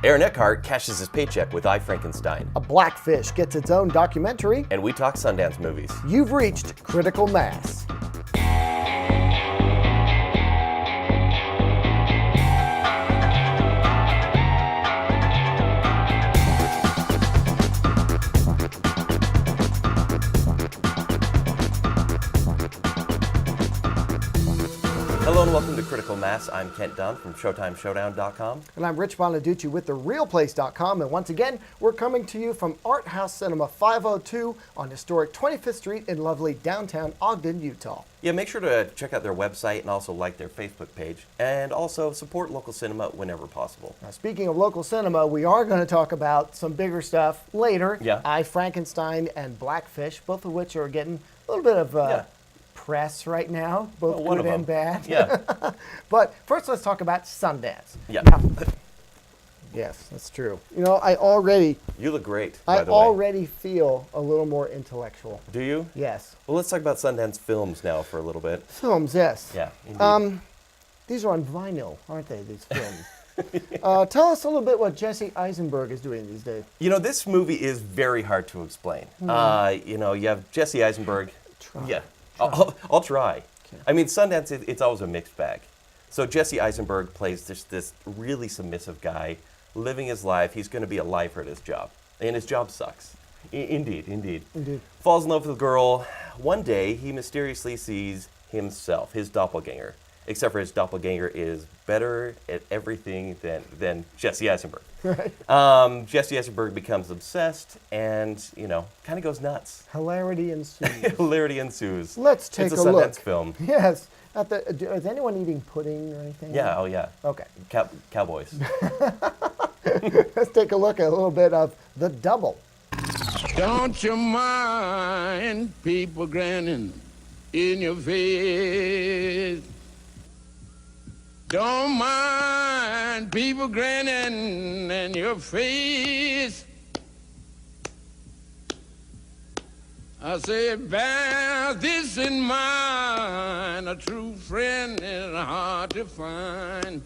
Aaron Eckhart cashes his paycheck with Frankenstein. A Blackfish gets its own documentary. And we talk Sundance movies. You've reached critical mass. Hello and welcome to Critical Mass. I'm Kent Dunn from ShowtimeShowdown.com. And I'm Rich Bonaducci with TheRealPlace.com. And once again, we're coming to you from Art House Cinema 502 on historic 25th Street in lovely downtown Ogden, Utah. Yeah, make sure to check out their website and also like their Facebook page. And also support local cinema whenever possible. Now, speaking of local cinema, we are going to talk about some bigger stuff later. Yeah. Frankenstein and Blackfish, both of which are getting a little bit of press right now, both good and bad. Yeah. But first, let's talk about Sundance. Yeah. Now, yes, that's true. You know, You look great, by the way. I already feel a little more intellectual. Do you? Yes. Well, let's talk about Sundance films now for a little bit. Films, yes. Yeah, indeed. These are on vinyl, aren't they, these films? Tell us a little bit what Jesse Eisenberg is doing these days. You know, this movie is very hard to explain. You have Jesse Eisenberg. Try. Yeah. I'll try. Okay. I mean, Sundance, it's always a mixed bag. So Jesse Eisenberg plays this really submissive guy living his life. He's going to be a lifer at his job. And his job sucks. Indeed. Falls in love with a girl. One day, he mysteriously sees himself, his doppelganger. Except for his doppelganger is better at everything than Jesse Eisenberg. Right. Jesse Eisenberg becomes obsessed and, kind of goes nuts. Hilarity ensues. Hilarity ensues. Let's take a look. It's a Sundance film. Yes. Is anyone eating pudding or anything? Yeah, oh yeah. Okay. Cowboys. Let's take a look at a little bit of The Double. Don't you mind people grinning in your face? Don't mind people grinning in your face. I said, bear this in mind, a true friend is hard to find.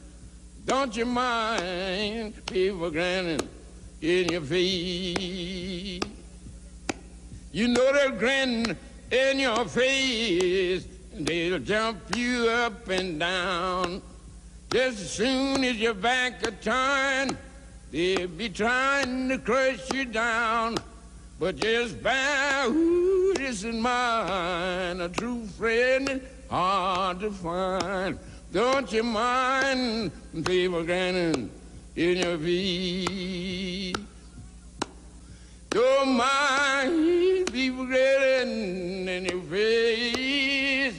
Don't you mind people grinning in your face? You know they're grinning in your face, and they'll jump you up and down. Just as soon as your back a turn, they'll be trying to crush you down. But just bear this in mind, a true friend is hard to find. Don't you mind people grinning in your feet? Don't mind people grinning in your face.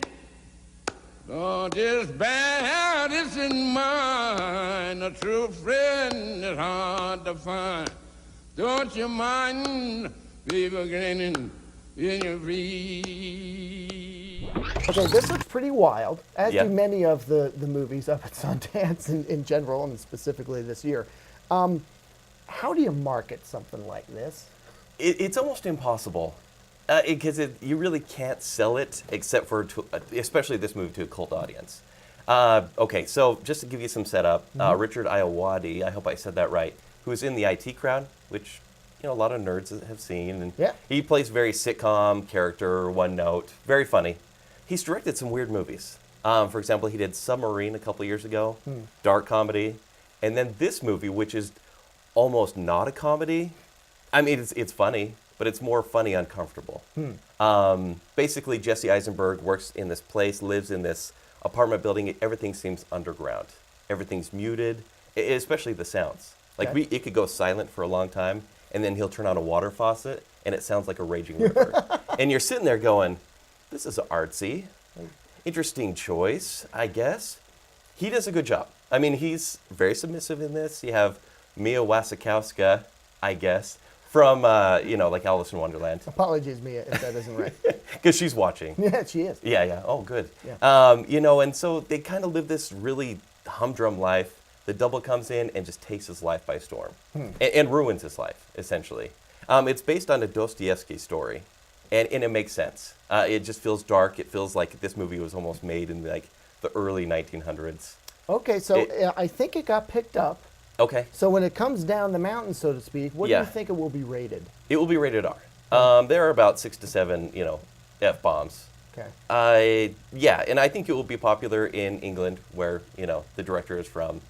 Oh, just bear this in mind, a true friend is hard to find. Don't you mind people grinning in your feet? Okay, this looks pretty wild, as Yeah. do many of the movies up at Sundance in general, and specifically this year. How do you market something like this? It's almost impossible. Because you really can't sell it except for, especially this movie, to a cult audience. Okay, so just to give you some setup, Richard Iowati, I hope I said that right, who's in the IT crowd, which a lot of nerds have seen. And Yeah. He plays very sitcom character, one note, very funny. He's directed some weird movies. For example, he did Submarine a couple years ago, dark comedy. And then this movie, which is almost not a comedy. I mean, it's funny, but it's more funny uncomfortable. Basically, Jesse Eisenberg works in this place, lives in this apartment building. Everything seems underground. Everything's muted, especially the sounds. Like, Okay. it could go silent for a long time, and then he'll turn on a water faucet, and it sounds like a raging river. And you're sitting there going, this is artsy. Interesting choice, I guess. He does a good job. I mean, he's very submissive in this. You have Mia Wasikowska, I guess, from, like Alice in Wonderland. Apologies, Mia, if that isn't right. Because she's watching. Yeah, she is. Yeah. Oh, good. Yeah. And so they kind of live this really humdrum life. The double comes in and just takes his life by storm and ruins his life, essentially. It's based on a Dostoevsky story, and it makes sense. It just feels dark. It feels like this movie was almost made in the early 1900s. Okay, so I think it got picked up Okay. So when it comes down the mountain, so to speak, what do Yeah. you think it will be rated? It will be rated R. There are about 6 to 7, F-bombs. Okay. Yeah, and I think it will be popular in England, where, the director is from.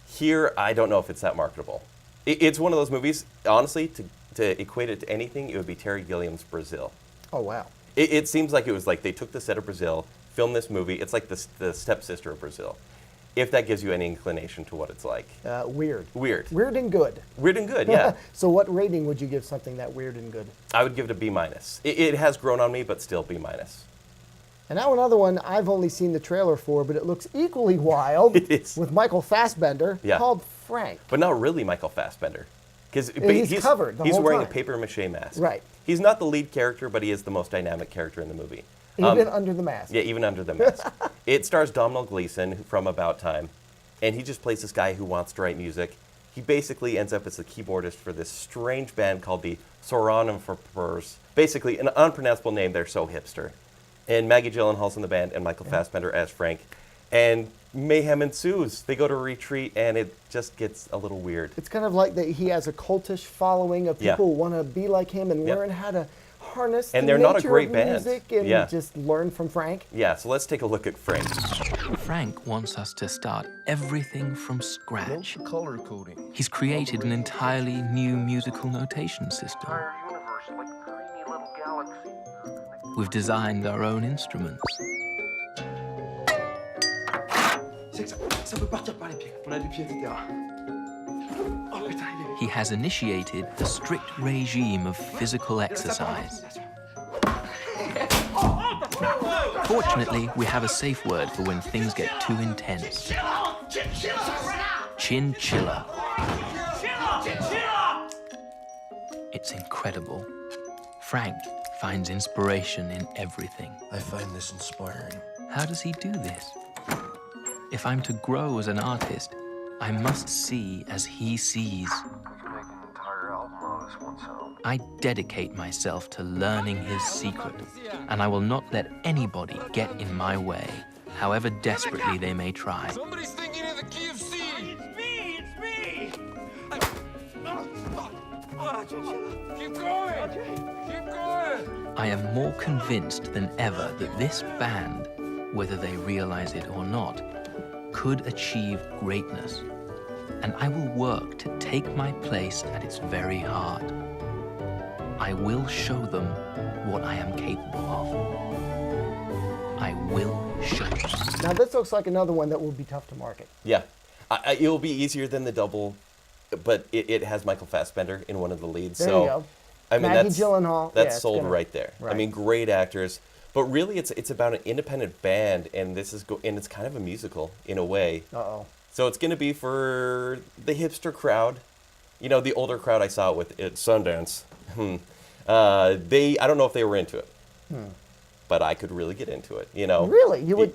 Here, I don't know if it's that marketable. It's one of those movies, honestly, to equate it to anything, it would be Terry Gilliam's Brazil. Oh, wow. It seems like it was like they took the set of Brazil, filmed this movie. It's like the stepsister of Brazil. If that gives you any inclination to what it's like. Weird. Weird. Weird and good. Weird and good, yeah. So what rating would you give something that weird and good? I would give it a B-. It has grown on me, but still B-. And now another one I've only seen the trailer for, but it looks equally wild. It is. With Michael Fassbender, Yeah. called Frank. But not really Michael Fassbender. Because He's covered the he's whole wearing time. a paper-mache mask. Right. He's not the lead character, but he is the most dynamic character in the movie. Even under the mask. Yeah, even under the mask. It stars Domhnall Gleeson from About Time, and he just plays this guy who wants to write music. He basically ends up as the keyboardist for this strange band called the Soranamfers. Basically, an unpronounceable name. They're so hipster. And Maggie Gyllenhaal's in the band, and Michael Fassbender as Frank. And mayhem ensues. They go to a retreat, and it just gets a little weird. It's kind of like that he has a cultish following of Yeah. people who want to be like him and Yep. learn how to harness And the they're not a nature great of band. music and Yeah. just learn from Frank. Yeah, so let's take a look at Frank. Frank wants us to start everything from scratch. Color coding. He's created an entirely new musical notation system. Universe like a creamy little galaxy. We've designed our own instruments. Ça peut partir par les pieds. On a du pied, etc. Oh putain, il est... He has initiated a strict regime of physical exercise. Fortunately, we have a safe word for when things get too intense. Chinchilla. It's incredible. Frank finds inspiration in everything. I find this inspiring. How does he do this? If I'm to grow as an artist, I must see as he sees. We could make an entire album on this one sound. I dedicate myself to learning his secret, and I will not let anybody get in my way, however desperately they may try. Somebody's thinking of the KFC. It's me! Keep going! Keep going! I am more convinced than ever that this band, whether they realize it or not, could achieve greatness, and I will work to take my place at its very heart. I will show them what I am capable of. I will show them. Now this looks like another one that will be tough to market. Yeah. It'll be easier than the double, but it has Michael Fassbender in one of the leads. There so, you go. I mean, Maggie that's, Gyllenhaal. that's Yeah, it's sold gonna- right there. I right. mean, great actors. But really, it's about an independent band, and and it's kind of a musical in a way. Uh-oh. So it's going to be for the hipster crowd, the older crowd I saw it with at Sundance. I don't know if they were into it, but I could really get into it. Really? You would...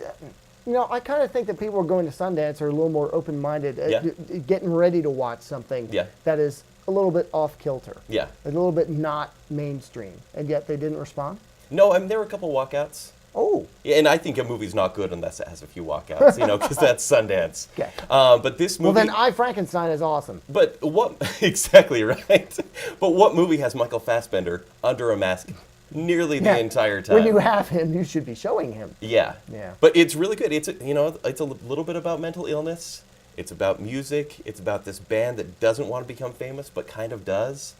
I kind of think that people who are going to Sundance are a little more open-minded, Yeah. getting ready to watch something Yeah. that is a little bit off-kilter. Yeah. A little bit not mainstream. And yet they didn't respond? No, I mean, there were a couple walkouts. Oh. Yeah, and I think a movie's not good unless it has a few walkouts, because that's Sundance. Okay. But this movie. Well, then I, Frankenstein is awesome. But what exactly right? But what movie has Michael Fassbender under a mask nearly the Yeah. entire time? When you have him, you should be showing him. Yeah. Yeah. But it's really good. It's a little bit about mental illness. It's about music. It's about this band that doesn't want to become famous but kind of does,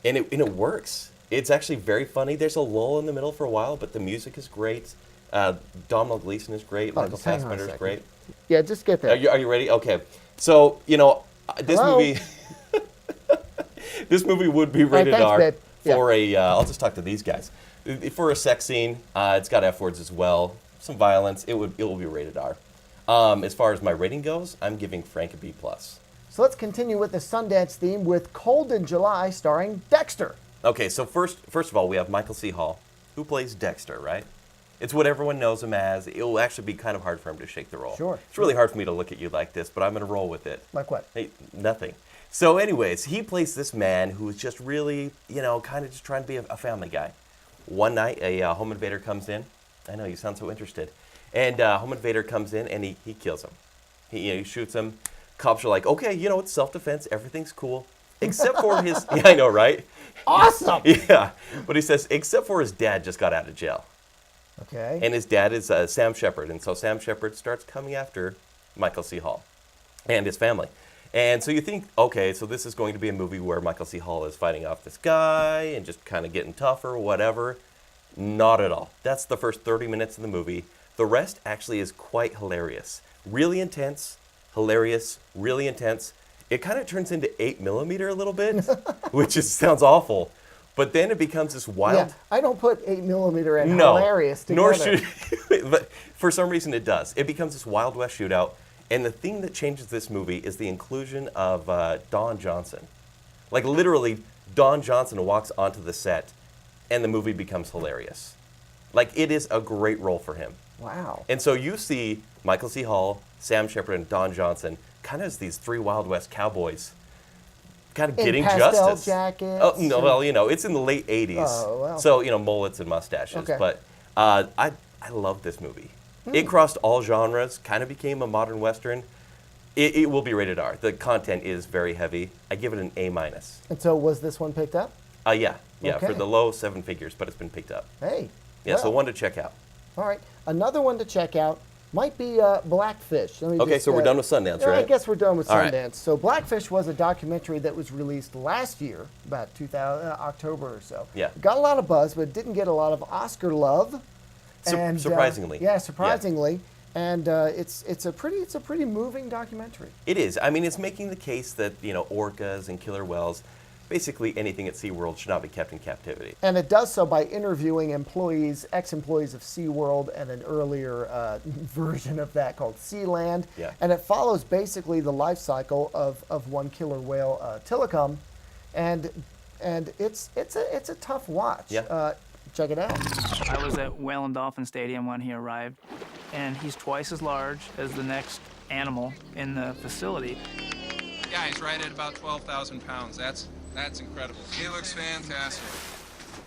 and it works. It's actually very funny. There's a lull in the middle for a while, but the music is great. Domhnall Gleeson is great. Michael just hang on a Fassbender is second. great. Yeah, just get there. Are you ready? Okay. So, this Hello? movie this movie would be rated thanks, R babe. Yeah. for I'll just talk to these guys. For a sex scene, it's got F words as well. Some violence. It will be rated R. As far as my rating goes, I'm giving Frank a B+. So let's continue with the Sundance theme with Cold in July starring Dexter. Okay, so first of all, we have Michael C. Hall, who plays Dexter, right? It's what everyone knows him as. It will actually be kind of hard for him to shake the role. Sure. It's really hard for me to look at you like this, but I'm going to roll with it. Like what? Hey, nothing. So anyways, he plays this man who's just really, kind of just trying to be a family guy. One night, a home invader comes in. I know, you sound so interested. And home invader comes in, and he kills him. He shoots him. Cops are like, okay, it's self-defense. Everything's cool. Except for his... Yeah, I know, right? Awesome! Yeah. But he says, except for his dad just got out of jail. Okay. And his dad is Sam Shepard. And so Sam Shepard starts coming after Michael C. Hall and his family. And so you think, okay, so this is going to be a movie where Michael C. Hall is fighting off this guy and just kind of getting tougher, whatever. Not at all. That's the first 30 minutes of the movie. The rest actually is quite hilarious. Really intense, hilarious, really intense. It kind of turns into 8mm a little bit, which sounds awful. But then it becomes this wild... Yeah, I don't put 8mm and hilarious together. Nor should... But for some reason it does. It becomes this Wild West shootout. And the thing that changes this movie is the inclusion of Don Johnson. Like literally, Don Johnson walks onto the set and the movie becomes hilarious. Like it is a great role for him. Wow. And so you see Michael C. Hall, Sam Shepard, and Don Johnson kind of as these three Wild West cowboys kind of getting pastel justice. Jackets. Oh, no, well, it's in the late 80s. Oh, well. So, mullets and mustaches. Okay. But I love this movie. It crossed all genres, kind of became a modern Western. It will be rated R. The content is very heavy. I give it an A-. And so was this one picked up? Yeah, Okay. for the low 7 figures, but it's been picked up. Hey. Yeah, so well, one to check out. All right. Another one to check out might be Blackfish. Okay, so we're done with Sundance, yeah, right? I guess we're done with All Sundance. right. So Blackfish was a documentary that was released last year, about October or so. Yeah. Got a lot of buzz, but didn't get a lot of Oscar love. Surprisingly. Yeah, surprisingly. And it's a pretty moving documentary. It is. I mean, it's making the case that, orcas and killer whales, basically anything at SeaWorld should not be kept in captivity. And it does so by interviewing ex-employees of SeaWorld and an earlier version of that called Sealand. Yeah. And it follows basically the life cycle of one killer whale, Tilikum. And it's a tough watch. Yeah. Check it out. I was at Whale and Dolphin Stadium when he arrived, and he's twice as large as the next animal in the facility. Yeah, he's right at about 12,000 pounds. That's incredible. He looks fantastic.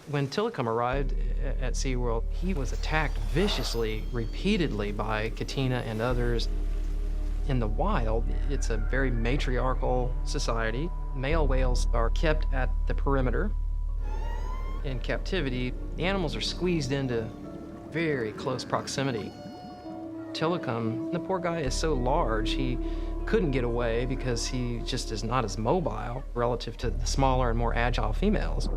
When Tilikum arrived at SeaWorld, he was attacked viciously, repeatedly by Katina and others. In the wild, it's a very matriarchal society. Male whales are kept at the perimeter. In captivity, the animals are squeezed into very close proximity. Tilikum, the poor guy is so large, he couldn't get away because he just is not as mobile relative to the smaller and more agile females.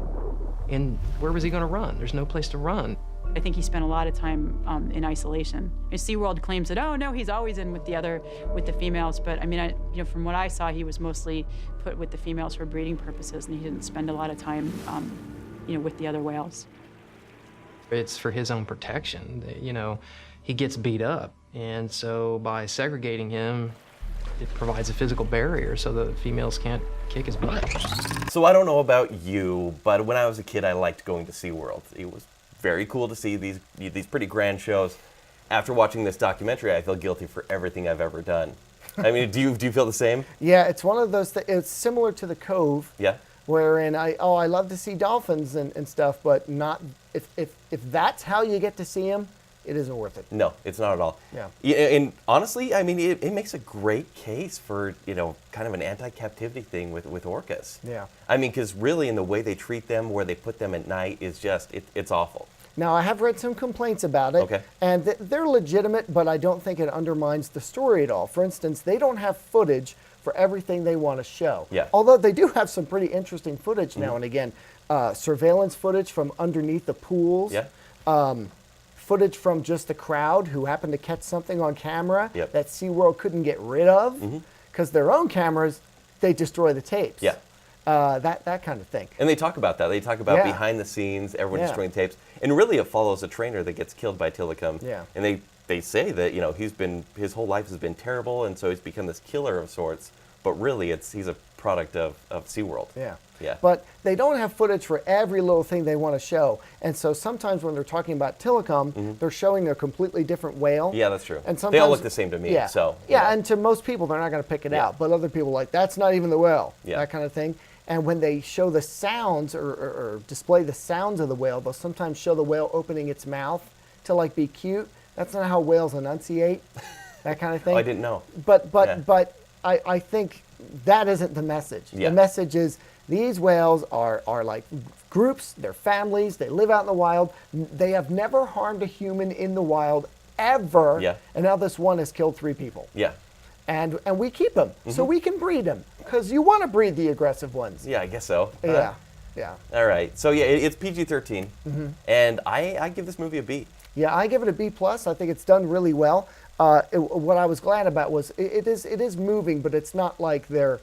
And where was he going to run? There's no place to run. I think he spent a lot of time in isolation. And SeaWorld claims that, oh no, he's always in with the females. But I mean, from what I saw, he was mostly put with the females for breeding purposes, and he didn't spend a lot of time, with the other whales. It's for his own protection. He gets beat up, and so by segregating him, it provides a physical barrier so the females can't kick his butt. So I don't know about you, but when I was a kid, I liked going to SeaWorld. It was very cool to see these pretty grand shows. After watching this documentary, I feel guilty for everything I've ever done. I mean, do you feel the same? Yeah, it's one of those. It's similar to The Cove. Yeah. Wherein I love to see dolphins and stuff, but not if that's how you get to see them, it isn't worth it. No, it's not at all. Yeah. And honestly, I mean, it makes a great case for, kind of an anti-captivity thing with orcas. Yeah. I mean, because really in the way they treat them, where they put them at night is just, it's awful. Now, I have read some complaints about it, Okay. and they're legitimate, but I don't think it undermines the story at all. For instance, they don't have footage for everything they want to show. Yeah. Although they do have some pretty interesting footage now and again. Surveillance footage from underneath the pools. Yeah. Footage from just the crowd who happened to catch something on camera Yep. that SeaWorld couldn't get rid of because their own cameras, they destroy the tapes. Yeah. That kind of thing. And they talk about that. They talk about Yeah. behind the scenes, everyone Yeah. destroying tapes. And really it follows a trainer that gets killed by Tilikum. Yeah. And they say that, his whole life has been terrible, and so he's become this killer of sorts. But really, he's a product of SeaWorld. Yeah. Yeah. But they don't have footage for every little thing they want to show. And so sometimes when they're talking about Tilikum, they're showing a completely different whale. Yeah, that's true. And They sometimes, all look the same to me, yeah. so. Yeah, and to most people, they're not going to pick it Yeah. out. But other people are like, that's not even the whale. Yeah. That kind of thing. And when they show the sounds or display the sounds of the whale, they'll sometimes show the whale opening its mouth to be cute. That's not how whales enunciate. That kind of thing. Oh, I didn't know. But Yeah. but I think that isn't the message. Yeah. The message is these whales are like groups, they're families, they live out in the wild. They have never harmed a human in the wild ever. Yeah. And now this one has killed 3 people. Yeah. And we keep them so we can breed them because you want to breed the aggressive ones. Yeah, I guess so. Yeah. Yeah. All right. So yeah, it's PG-13, and I give this movie a B. Yeah, I give it a B+. I think it's done really well. What I was glad about was it is moving, but it's not like they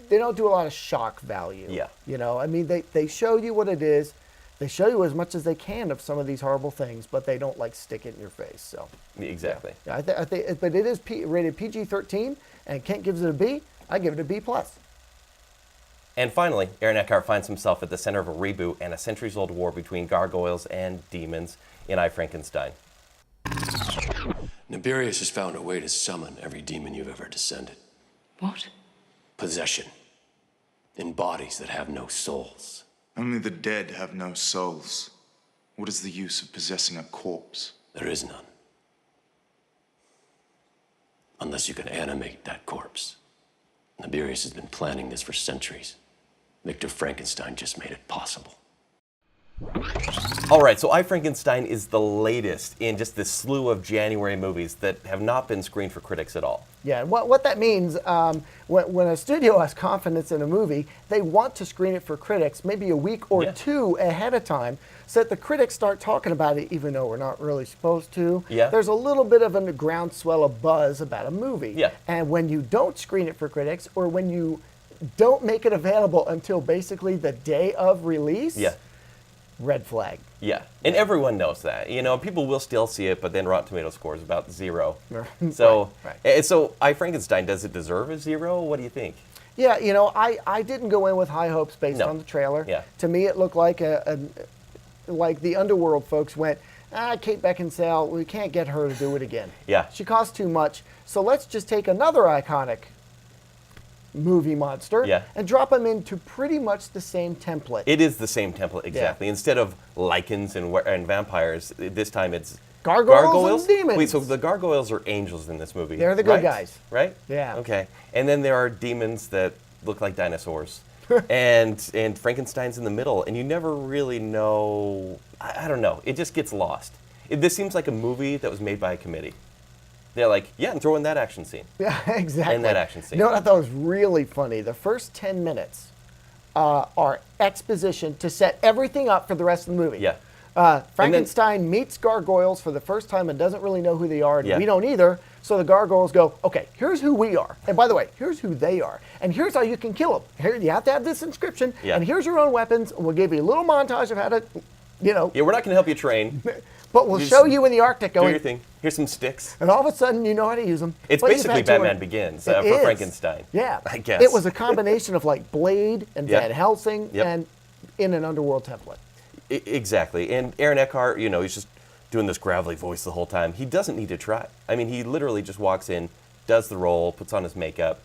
don't do a lot of shock value. Yeah. You know, I mean, they show you what it is. They show you as much as they can of some of these horrible things, but they don't like stick it in your face. So Exactly. yeah, I think, but it is rated PG-13, and Kent gives it a B. I give it a B+. And finally, Aaron Eckhart finds himself at the center of a reboot and a centuries-old war between gargoyles and demons in I, Frankenstein. Nibirius has found a way to summon every demon you've ever descended. What? Possession. In bodies that have no souls. Only the dead have no souls. What is the use of possessing a corpse? There is none. Unless you can animate that corpse. Nibirius has been planning this for centuries. Victor Frankenstein just made it possible. All right, so I, Frankenstein is the latest in just this slew of January movies that have not been screened for critics at all. Yeah, and what that means, when a studio has confidence in a movie, they want to screen it for critics maybe a week or 2 ahead of time so that the critics start talking about it even though we're not really supposed to. Yeah. There's a little bit of a groundswell of buzz about a movie. Yeah. And when you don't screen it for critics or when you don't make it available until basically the day of release, Yeah. red flag. Yeah, and everyone knows that. You know, people will still see it, but then Rotten Tomatoes score is about 0. Right, So, right. so I, Frankenstein, does it deserve a 0? What do you think? Yeah, you know, I didn't go in with high hopes based No. on the trailer. Yeah. To me, it looked like like the Underworld folks went, Kate Beckinsale, we can't get her to do it again. Yeah. She costs too much, so let's just take another iconic movie monster and drop them into pretty much the same template. It is the same template, exactly. Instead of lichens and vampires, this time it's Gargoyles and demons. Wait, so the gargoyles are angels in this movie? They're the good guys. Right? Yeah. Okay. And then there are demons that look like dinosaurs. and Frankenstein's in the middle, and you never really know. I don't know. It just gets lost. This seems like a movie that was made by a committee. They're like, yeah, and throw in that action scene. Yeah, exactly. And that action scene. You know what I thought was really funny? The first 10 minutes are exposition to set everything up for the rest of the movie. Yeah. Frankenstein meets gargoyles for the first time and doesn't really know who they are, and Yeah. we don't either. So the gargoyles go, okay, here's who we are. And by the way, here's who they are. And here's how you can kill them. Here, you have to have this inscription. Yeah. And here's your own weapons. And we'll give you a little montage of how to, you know. Yeah, we're not going to help you train. But we'll You show just you in the Arctic Do going, your thing. Here's some sticks. and all of a sudden you know how to use them. It's But you've basically had to- Batman Begins It for is. Frankenstein. Yeah. I guess. It was a combination of like Blade and Yep. Van Helsing Yep. and in an Underworld template. Exactly. And Aaron Eckhart, you know, he's just doing this gravelly voice the whole time. He doesn't need to try. I mean, he literally just walks in, does the role, puts on his makeup,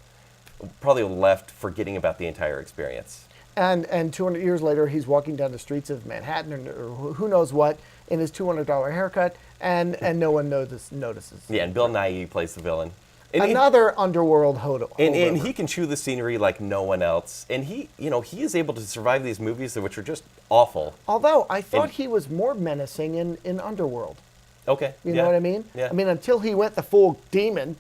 probably left forgetting about the entire experience. And 200 years later, he's walking down the streets of Manhattan or who knows what in his $200 haircut, and no one notices. Yeah, and Bill Nighy plays the villain. And Another Underworld and he can chew the scenery like no one else. And he is able to survive these movies which are just awful. Although I thought he was more menacing in Underworld. Okay. You know what I mean? Yeah. I mean, until he went the full demon,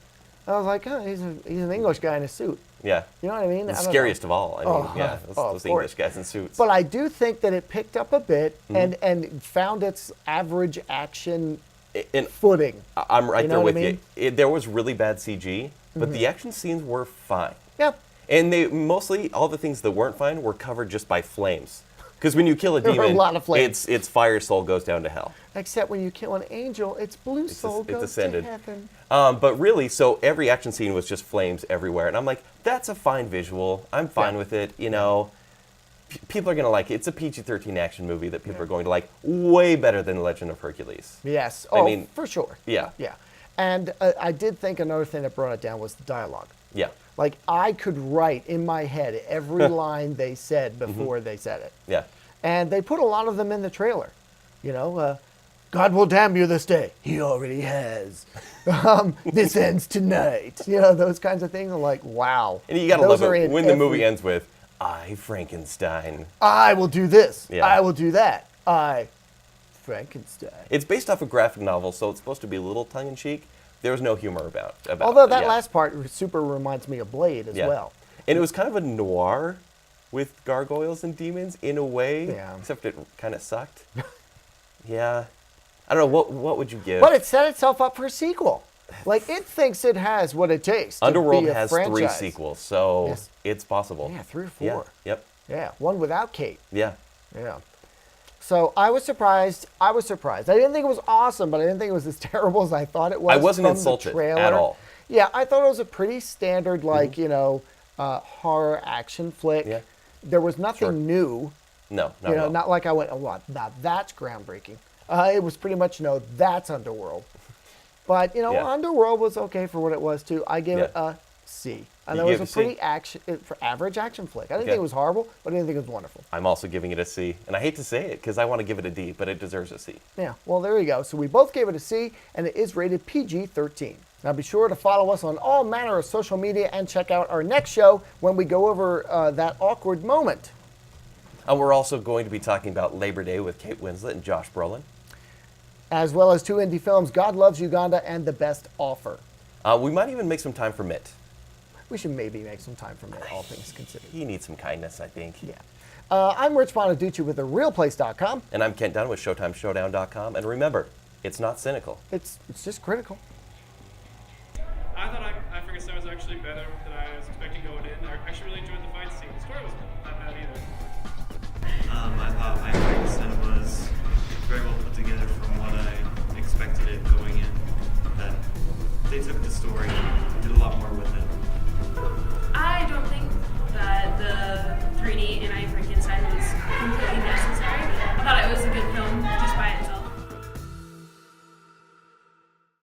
I was like, oh, he's an English guy in a suit. Yeah. You know what I mean? The I don't scariest know. of all. I mean, those of English course. guys in suits. But I do think that it picked up a bit and found its average action footing. I'm right You know there what with I mean? you. There was really bad CG, but the action scenes were fine. Yeah. And they mostly, all the things that weren't fine were covered just by flames. Because when you kill a There were a demon, lot of flames. its fire soul goes down to hell. Except when you kill an angel, its blue soul It's goes ascended. to heaven. But really, so every action scene was just flames everywhere. And I'm like, that's a fine visual. I'm fine with it. You know, people are going to like it. It's a PG-13 action movie that people are going to like way better than Legend of Hercules. Yes. I Oh, mean, for sure. Yeah. Yeah. And I did think another thing that brought it down was the dialogue. Yeah. Like, I could write in my head every line they said before they said it. Yeah. And they put a lot of them in the trailer. You know, God will damn you this day. He already has. This ends tonight. You know, those kinds of things. I'm like, wow. And you gotta Those love are it in when the movie ends with, I, Frankenstein. I will do this. Yeah. I will do that. I, Frankenstein. It's based off a graphic novel, so it's supposed to be a little tongue-in-cheek. There's no humor about Although that yeah. last part super reminds me of Blade as Yeah. well. And it was kind of a noir with gargoyles and demons in a way, Yeah. except it kind of sucked. Yeah. I don't know, what would you give? But it set itself up for a sequel. Like, it thinks it has what it takes to Underworld be a has 3 franchise. sequels, so Yes. it's possible. Yeah, 3 or 4. Yeah. Yep. Yeah, one without Kate. Yeah. Yeah. So I was surprised. I didn't think it was awesome, but I didn't think it was as terrible as I thought it was. I wasn't from the insulted trailer. at all. Yeah, I thought it was a pretty standard, like, you know, horror action flick. Yeah. There was nothing new. No, not You at know, all. not like I went, oh, wow, now that's groundbreaking. It was pretty much, no, that's Underworld. But, you know, Yeah. Underworld was okay for what it was, too. I give it Yeah. a C. I You know it gave was it a a C? pretty for average action flick. I didn't Okay. think it was horrible, but I didn't think it was wonderful. I'm also giving it a C. And I hate to say it, because I want to give it a D, but it deserves a C. Yeah, well, there you go. So we both gave it a C, and it is rated PG-13. Now be sure to follow us on all manner of social media and check out our next show when we go over that awkward moment. And we're also going to be talking about Labor Day with Kate Winslet and Josh Brolin. As well as 2 indie films, God Loves Uganda and The Best Offer. We might even make some time for Mitt. We should maybe make some time for it, all things considered. He needs some kindness, I think. Yeah. I'm Rich Bonaducci with TheRealPlace.com. And I'm Kent Dunn with ShowtimeShowdown.com. And remember, it's not cynical. It's just critical. I thought Frankenstein was actually better